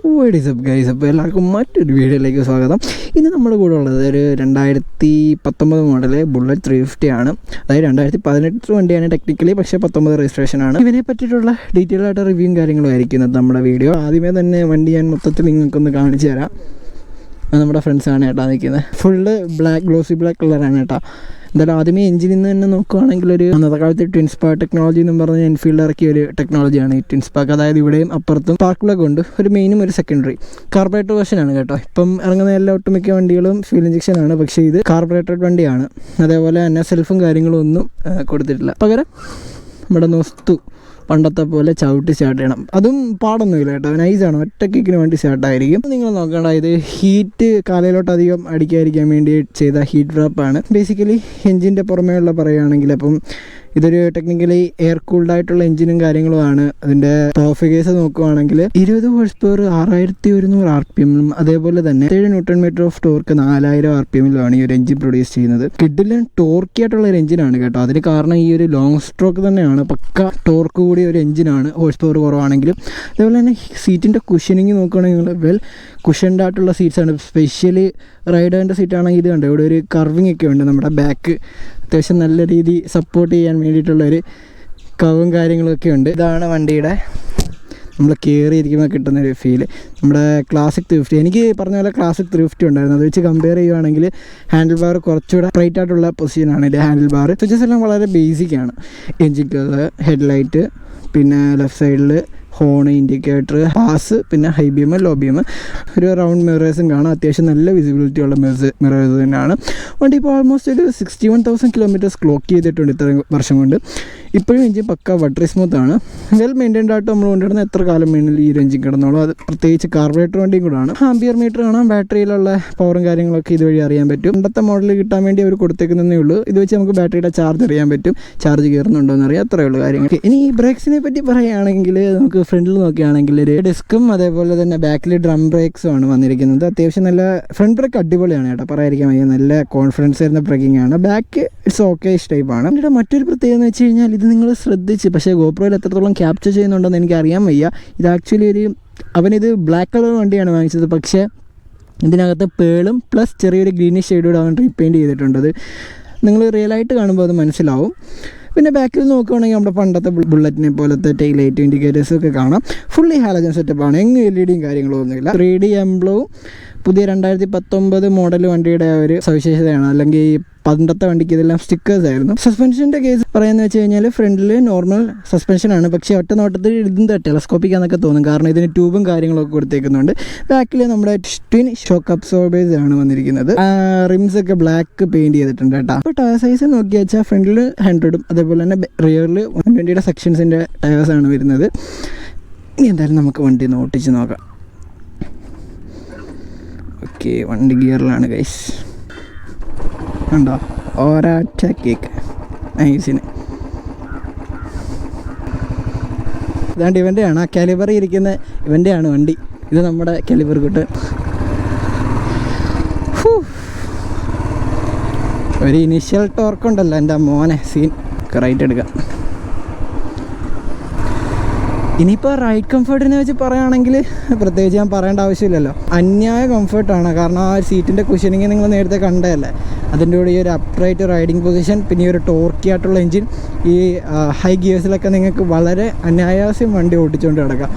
What is up guys? അപ്പോൾ എല്ലാവർക്കും മറ്റൊരു വീഡിയോയിലേക്ക് സ്വാഗതം. ഇന്ന് നമ്മുടെ കൂടെ ഉള്ളത് ഒരു 2019 മോഡൽ ബുള്ളറ്റ് 350 ആണ്. അതായത് 2018 വണ്ടിയാണ് ടെക്നിക്കലി, പക്ഷേ 19 രജിസ്ട്രേഷനാണ്. ഇതിനെ പറ്റിയിട്ടുള്ള ഡീറ്റെയിൽ ആയിട്ട് റിവ്യൂവും കാര്യങ്ങളും ആയിരിക്കും നമ്മുടെ വീഡിയോ. ആദ്യമേ തന്നെ വണ്ടി ഞാൻ മൊത്തത്തിൽ നിങ്ങൾക്കൊന്ന് കാണിച്ചു തരാം. നമ്മുടെ ഫ്രണ്ട്സാണ് കേട്ടോ നിൽക്കുന്നത്. ഫുള്ള് ബ്ലാക്ക്, ഗ്ലോസി ബ്ലാക്ക് കളറാണ് കേട്ടോ. എന്തായാലും ആദ്യമേ എഞ്ചിനിൽ നിന്ന് തന്നെ നോക്കുകയാണെങ്കിൽ ഒരു അന്നത്തെ കാലത്ത് ട്വിൻ സ്പാർക്ക് ടെക്നോളജി എന്ന് പറഞ്ഞ് എൻഫീൽഡ് ഇറക്കിയ ഒരു ടെക്നോളജിയാണ് ഈ ട്വിൻ സ്പാർക്ക്. അതായത് ഇവിടെയും അപ്പുറത്തും സ്പാർക്ക് പ്ലഗ് ഉണ്ട്, ഒരു മെയിനും ഒരു സെക്കൻഡറി. കാർബറേറ്റർ വേർഷനാണ് കേട്ടോ. ഇപ്പം ഇറങ്ങുന്ന എല്ലാ ഒട്ടുമിക്ക വണ്ടികളും ഫ്യൂൽ ഇഞ്ചക്ഷനാണ്, പക്ഷേ ഇത് കാർബറേറ്റഡ് വണ്ടിയാണ്. അതേപോലെ തന്നെ സെൽഫും കാര്യങ്ങളും ഒന്നും കൊടുത്തിട്ടില്ല. പകരം നമ്മുടെ നോസ്തു പണ്ടത്തെ പോലെ ചവിട്ടി സ്റ്റാർട്ട് ചെയ്യണം. അതും പാടൊന്നുമില്ല കേട്ടോ, നൈസാണ്. ഒറ്റ കിക്കിന് വേണ്ടി സ്റ്റാർട്ടായിരിക്കും. നിങ്ങൾ നോക്കേണ്ട, ഇത് ഹീറ്റ് കാലയിലോട്ട് അധികം അടിക്കാതിരിക്കാൻ വേണ്ടി ചെയ്ത ഹീറ്റ് ഡ്രോപ്പാണ്. ബേസിക്കലി എഞ്ചിൻ്റെ പുറമേയുള്ള പറയുകയാണെങ്കിൽ അപ്പം ഇതൊരു ടെക്നിക്കലി എയർ കൂൾഡായിട്ടുള്ള എഞ്ചിനും കാര്യങ്ങളുമാണ്. അതിൻ്റെ പവർ ഫിഗേഴ്സ് നോക്കുകയാണെങ്കിൽ 20 ഹോഴ്സ് പവർ 6100 RPM, അതേപോലെ തന്നെ 7 newton metre of torque 4000 RPM ഈ ഒരു എഞ്ചിൻ പ്രൊഡ്യൂസ് ചെയ്യുന്നത്. കിഡിലും ടോർക്കി ആയിട്ടുള്ള ഒരു എഞ്ചിനാണ് കേട്ടോ. അതിന് കാരണം ഈ ഒരു ലോങ് സ്ട്രോക്ക് തന്നെയാണ്. പക്ക ടോർക്ക് കൂടിയ ഒരു എഞ്ചിനാണ്, ഹോഴ്സ് പവർ കുറവാണെങ്കിലും. അതേപോലെ തന്നെ സീറ്റിൻ്റെ കുഷനിങ് നോക്കുകയാണെങ്കിൽ വെൽ കുഷൻഡ് ആയിട്ടുള്ള സീറ്റ്സാണ്. സ്പെഷ്യലി റൈഡറിൻ്റെ സീറ്റാണെങ്കിൽ ഇത് കണ്ടോ, ഇവിടെ ഒരു കർവിങ് ഒക്കെ ഉണ്ട്. നമ്മുടെ ബാക്ക് അത്യാവശ്യം നല്ല രീതി സപ്പോർട്ട് ചെയ്യാൻ വേണ്ടിയിട്ടുള്ളൊരു കവും കാര്യങ്ങളൊക്കെ ഉണ്ട്. ഇതാണ് വണ്ടിയുടെ നമ്മൾ കയറിയിരിക്കുമ്പോൾ കിട്ടുന്നൊരു ഫീല്. നമ്മുടെ ക്ലാസിക് 350, എനിക്ക് പറഞ്ഞ പോലെ ക്ലാസിക് 350 ഉണ്ടായിരുന്നു. അത് വെച്ച് കമ്പയർ ചെയ്യുകയാണെങ്കിൽ ഹാൻഡിൽ ബാർ കുറച്ചുകൂടെ സ്ട്രൈറ്റ് ആയിട്ടുള്ള പൊസിഷനാണ് ഇതിൻ്റെ ഹാൻഡിൽ ബാർ. സ്വിച്ചസ് എല്ലാം വളരെ ബേസിക്കാണ്. എഞ്ചിൻ ഹെഡ്ലൈറ്റ്, പിന്നെ ലെഫ്റ്റ് സൈഡിൽ ഹോൺ, ഇൻഡിക്കേറ്റർ, പാസ്, പിന്നെ ഹൈ ബീം, ലോ ബീം, ഒരു റൗണ്ട് മിറേഴ്സും കാണാം. അത്യാവശ്യം നല്ല വിസിബിലിറ്റി ഉള്ള മിറേഴ്സ് തന്നെയാണ്. വണ്ടി ഇപ്പോൾ ഓൾമോസ്റ്റ് ഒരു 61,000 കിലോമീറ്റേഴ്സ് ക്ലോക്ക് ചെയ്തിട്ടുണ്ട് ഇത്രയും വർഷം കൊണ്ട്. ഇപ്പോഴും എഞ്ചിൻ പക്ക വട്ടറി സ്മൂത്താണ്. വെൽ മെയിൻറ്റൈൻഡ് ആയിട്ട് നമ്മൾ കൊണ്ടുവരുന്ന എത്ര കാലം വേണമെങ്കിലും ഈ ഒരു എഞ്ചിൻ കിടന്നോളൂ. അത് പ്രത്യേകിച്ച് കാർബറേറ്റർ വണ്ടിയും കൂടാണ്. ആംപിയർ മീറ്റർ കാണാം, ബാറ്ററിയിലുള്ള പവറും കാര്യങ്ങളൊക്കെ ഇതുവഴി അറിയാൻ പറ്റും. പണ്ടത്തെ മോഡൽ കിട്ടാൻ വേണ്ടി അവർ കൊടുത്തേക്കുന്നതേ ഉള്ളൂ. ഇത് വെച്ച് നമുക്ക് ബാറ്ററിയുടെ ചാർജ് അറിയാൻ പറ്റും, ചാർജ് കയറുന്നുണ്ടോ എന്നറിയാം. അത്രയേ ഉള്ളൂ കാര്യങ്ങൾ. ഇനി ഈ ബ്രേക്സിനെ പറ്റി പറയുകയാണെങ്കിൽ നമുക്ക് ഫ്രണ്ടിൽ നോക്കുകയാണെങ്കിൽ ഒരു ഡിസ്കും അതേപോലെ തന്നെ ബാക്കിൽ ഡ്രം ബ്രേക്സും ആണ് വന്നിരിക്കുന്നത്. അത്യാവശ്യം നല്ല ഫ്രണ്ട് ബ്രേക്ക് അടിപൊളിയാണ് കേട്ടോ, പറയാതിരിക്കാൻ വയ്യ. നല്ല കോൺഫിഡൻസ് വരുന്ന ബ്രേക്കിംഗ് ആണ്. ബാക്ക് ഇറ്റ്സ് ഓക്കെ ടൈപ്പാണ്. ഇതിൻ്റെ മറ്റൊരു പ്രത്യേകത എന്ന് വെച്ച് കഴിഞ്ഞാൽ ഇത് നിങ്ങൾ ശ്രദ്ധിച്ച്, പക്ഷേ ഗോപ്രോയിൽ എത്രത്തോളം ക്യാപ്ചർ ചെയ്യുന്നുണ്ടെന്ന് എനിക്ക് അറിയാൻ വയ്യ. ഇത് ആക്ച്വലി അവനിത് ബ്ലാക്ക് കളർ വണ്ടിയാണ് വാങ്ങിച്ചത്, പക്ഷേ ഇതിനകത്ത് പേളും പ്ലസ് ചെറിയൊരു ഗ്രീനിഷ് ഷെയ്ഡോട് അവൻ റീപെയിൻറ്റ് ചെയ്തിട്ടുണ്ടത്. നിങ്ങൾ റിയലായിട്ട് കാണുമ്പോൾ അത് മനസ്സിലാവും. പിന്നെ ബാക്കിൽ നോക്കുകയാണെങ്കിൽ നമ്മുടെ പണ്ടത്തെ ബുള്ളറ്റിനെ പോലത്തെ ടെയിൽ ലൈറ്റ്, ഇൻഡിക്കേറ്റേഴ്സും ഒക്കെ കാണാം. ഫുള്ളി ഹാലജൻ സെറ്റപ്പാണ്, എങ്ങും LED കാര്യങ്ങളോ ഒന്നുമില്ല. 3D എംബ്ലവും പുതിയ 2019 മോഡൽ വണ്ടിയുടെ ഒരു സവിശേഷതയാണ്. അല്ലെങ്കിൽ പണ്ടത്തെ വണ്ടിക്ക് ഇതെല്ലാം സ്റ്റിക്കേഴ്സ് ആയിരുന്നു. സസ്പെൻഷൻ്റെ കേസ് പറയാമെന്ന് വെച്ച് കഴിഞ്ഞാൽ ഫ്രണ്ടിൽ നോർമൽ സസ്പെൻഷനാണ്, പക്ഷേ ഒറ്റ നോട്ടത്തിൽ ഇതിൻ്റെ ടെലസ്കോപ്പിക്കാന്നൊക്കെ തോന്നും, കാരണം ഇതിന് ട്യൂബും കാര്യങ്ങളൊക്കെ കൊടുത്തേക്കുന്നുണ്ട്. ബാക്കിൽ നമ്മുടെ ട്വിൻ ഷോക്ക് അബ്സോർബേഴ്സ് ആണ് വന്നിരിക്കുന്നത്. റിംസ് ഒക്കെ ബ്ലാക്ക് പെയിൻറ്റ് ചെയ്തിട്ടുണ്ട് കേട്ടോ. അപ്പോൾ ടയർ സൈസ് നോക്കി വെച്ചാൽ ഫ്രണ്ടിൽ 100ഉം അതേപോലെ തന്നെ റിയറിൽ 120 സെക്ഷൻസിൻ്റെ ടയേഴ്സാണ് വരുന്നത്. ഇനി എന്തായാലും നമുക്ക് വണ്ടി ഒന്ന് ഓട്ടിച്ച് നോക്കാം. ഓക്കെ, വണ്ടി ഗിയറിലാണ് ഗൈസ്, ഉണ്ടോ ഒരൊറ്റ കേക്ക് നൈസിന്. ഇതാണ്ട് ഇവൻ്റെയാണ്, ആ കാലിബർ ഇരിക്കുന്ന ഇവൻ്റെയാണ് വണ്ടി. ഇത് നമ്മുടെ കാലിബർ കൂട്ട്. ഒരു ഇനീഷ്യൽ ടോർക്കുണ്ടല്ലോ എൻ്റെ മോനെ, സീൻ റൈറ്റ് എടുക്കാം. ഇനിയിപ്പോൾ റൈഡ് കംഫർട്ടിനെ വെച്ച് പറയുകയാണെങ്കിൽ പ്രത്യേകിച്ച് ഞാൻ പറയേണ്ട ആവശ്യമില്ലല്ലോ. അന്യായ കംഫർട്ടാണ്, കാരണം ആ സീറ്റിൻ്റെ കുഷനിങ് നിങ്ങൾ നേരത്തെ കണ്ടതല്ലേ. അതിൻ്റെ കൂടെ ഈ ഒരു അപ്രൈറ്റ് റൈഡിങ് പൊസിഷൻ, പിന്നെ ഈ ഒരു ടോർക്കി ആയിട്ടുള്ള എഞ്ചിൻ, ഈ ഹൈ ഗിയേഴ്സിലൊക്കെ നിങ്ങൾക്ക് വളരെ അനായാസം വണ്ടി ഓടിച്ചുകൊണ്ട് കിടക്കാം.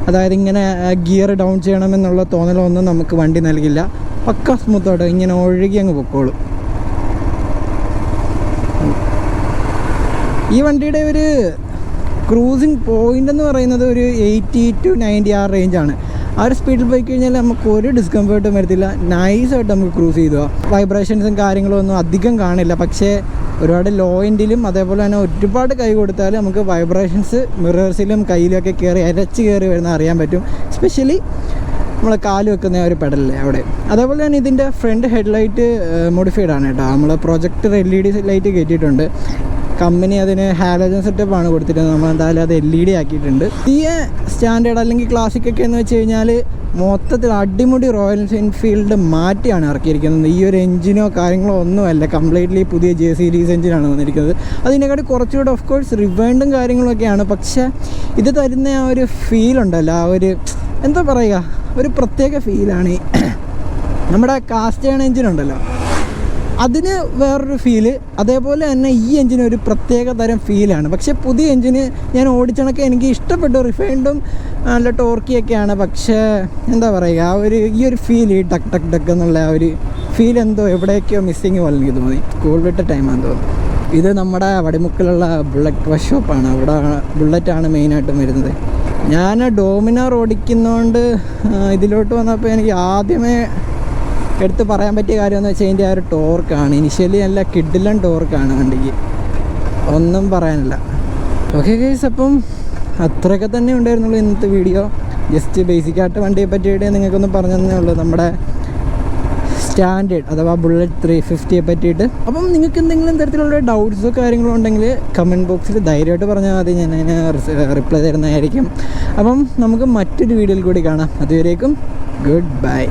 അതായത് ഇങ്ങനെ ഗിയർ ഡൗൺ ചെയ്യണമെന്നുള്ള തോന്നലൊന്നും നമുക്ക് വണ്ടി നൽകില്ല. പക്ക സ്മൂത്തോട്ട് ഇങ്ങനെ ഒഴുകി അങ്ങ് പൊക്കോളും. ഈ വണ്ടിയുടെ ഒരു ക്രൂസിങ് പോയിൻ്റ് എന്ന് പറയുന്നത് ഒരു 80 to 90 ആ റേഞ്ചാണ്. ആ ഒരു സ്പീഡിൽ പോയി കഴിഞ്ഞാൽ നമുക്ക് ഒരു ഡിസ്കംഫേർട്ടും വരത്തില്ല. നൈസായിട്ട് നമുക്ക് ക്രൂസ് ചെയ്തു. വൈബ്രേഷൻസും കാര്യങ്ങളും ഒന്നും അധികം കാണില്ല. പക്ഷേ ഒരുപാട് ലോ എൻഡിലും അതേപോലെ തന്നെ ഒരുപാട് കൈ കൊടുത്താൽ നമുക്ക് വൈബ്രേഷൻസ് മിറേഴ്സിലും കയ്യിലൊക്കെ അരച്ച് കയറി വരുന്ന അറിയാൻ പറ്റും. എസ്പെഷ്യലി നമ്മൾ കാല് വെക്കുന്ന ഒരു പെഡലില്ലേ അവിടെ. അതേപോലെ തന്നെ ഇതിൻ്റെ ഫ്രണ്ട് ഹെഡ്ലൈറ്റ് മോഡിഫൈഡ് ആണ് കേട്ടോ. നമ്മൾ പ്രൊജക്ടർ LED ലൈറ്റ് കയറ്റിയിട്ടുണ്ട്. കമ്പനി അതിന് ഹാലജൻ സെറ്റപ്പാണ് കൊടുത്തിരുന്നത്. നമ്മൾ എന്തായാലും അത് LED ആക്കിയിട്ടുണ്ട്. ഈ സ്റ്റാൻഡേർഡ് അല്ലെങ്കിൽ ക്ലാസിക് ഒക്കെ എന്ന് വെച്ച് കഴിഞ്ഞാൽ മൊത്തത്തിൽ അടിമുടി റോയൽ എൻഫീൽഡ് മാറ്റിയാണ് ഇറക്കിയിരിക്കുന്നത്. ഈ ഒരു എഞ്ചിനോ കാര്യങ്ങളോ ഒന്നുമല്ല, കംപ്ലീറ്റ്ലി പുതിയ J സീരീസ് എഞ്ചിനാണ് വന്നിരിക്കുന്നത്. അതിനെക്കാട്ടി കുറച്ചുകൂടെ ഓഫ് കോഴ്സ് റിവൈൻഡും കാര്യങ്ങളൊക്കെയാണ്, പക്ഷേ ഇത് തരുന്ന ആ ഒരു ഫീലുണ്ടല്ലോ, ആ ഒരു എന്താ പറയുക, ഒരു പ്രത്യേക ഫീലാണ്. നമ്മുടെ കാസ്റ്റേൺ എഞ്ചിൻ ഉണ്ടല്ലോ, അതിന് വേറൊരു ഫീല്, അതേപോലെ തന്നെ ഈ എഞ്ചിന് ഒരു പ്രത്യേക തരം ഫീലാണ്. പക്ഷേ പുതിയ എഞ്ചിന് ഞാൻ ഓടിച്ചണക്കെ എനിക്ക് ഇഷ്ടപ്പെട്ടു. റിഫൈൻഡും നല്ല ടോർക്കിയൊക്കെയാണ്. പക്ഷേ എന്താ പറയുക, ഈ ഒരു ഫീൽ, ഈ ടക്ക് ടക്ക് ടക്ക് എന്നുള്ള ആ ഒരു ഫീൽ എന്തോ എവിടെയൊക്കെയോ മിസ്സിങ് പോലെ എനിക്ക് തോന്നി. സ്കൂൾ വിട്ട ടൈമാണെന്ന് തോന്നുന്നു. ഇത് നമ്മുടെ വടിമുക്കിലുള്ള ബുള്ളറ്റ് വർക്ക്ഷോപ്പാണ്. അവിടെ ബുള്ളറ്റാണ് മെയിനായിട്ടും വരുന്നത്. ഞാൻ ഡോമിനാർ ഓടിക്കുന്നതുകൊണ്ട് ഇതിലോട്ട് വന്നപ്പോൾ എനിക്ക് ആദ്യമേ എടുത്ത് പറയാൻ പറ്റിയ കാര്യമെന്ന് വെച്ചാൽ അതിൻ്റെ ആ ഒരു ടോർക്കാണ്. ഇനിഷ്യലി നല്ല കിഡിലൻ ടോർക്കാണ് വണ്ടിക്ക്, ഒന്നും പറയാനില്ല. ഓക്കെ ഗൈസ്, അപ്പം അത്രയൊക്കെ തന്നെ ഉണ്ടായിരുന്നുള്ളൂ ഇന്നത്തെ വീഡിയോ. ജസ്റ്റ് ബേസിക്കായിട്ട് വണ്ടിയെ പറ്റിയിട്ട് നിങ്ങൾക്കൊന്ന് പറഞ്ഞു തന്നേ ഉള്ളൂ, നമ്മുടെ സ്റ്റാൻഡേർഡ് അഥവാ ബുള്ളറ്റ് 350യെ പറ്റിയിട്ട്. അപ്പം നിങ്ങൾക്ക് എന്തെങ്കിലും തരത്തിലുള്ള ഡൗട്ട്സോ കാര്യങ്ങളോ ഉണ്ടെങ്കിൽ കമൻറ്റ് ബോക്സിൽ ധൈര്യമായിട്ട് പറഞ്ഞാൽ മതി, ഞാൻ അതിന് റിപ്ലൈ തരുന്നതായിരിക്കും. അപ്പം നമുക്ക് മറ്റൊരു വീഡിയോയിൽ കൂടി കാണാം. അതുവരേക്കും ഗുഡ് ബൈ.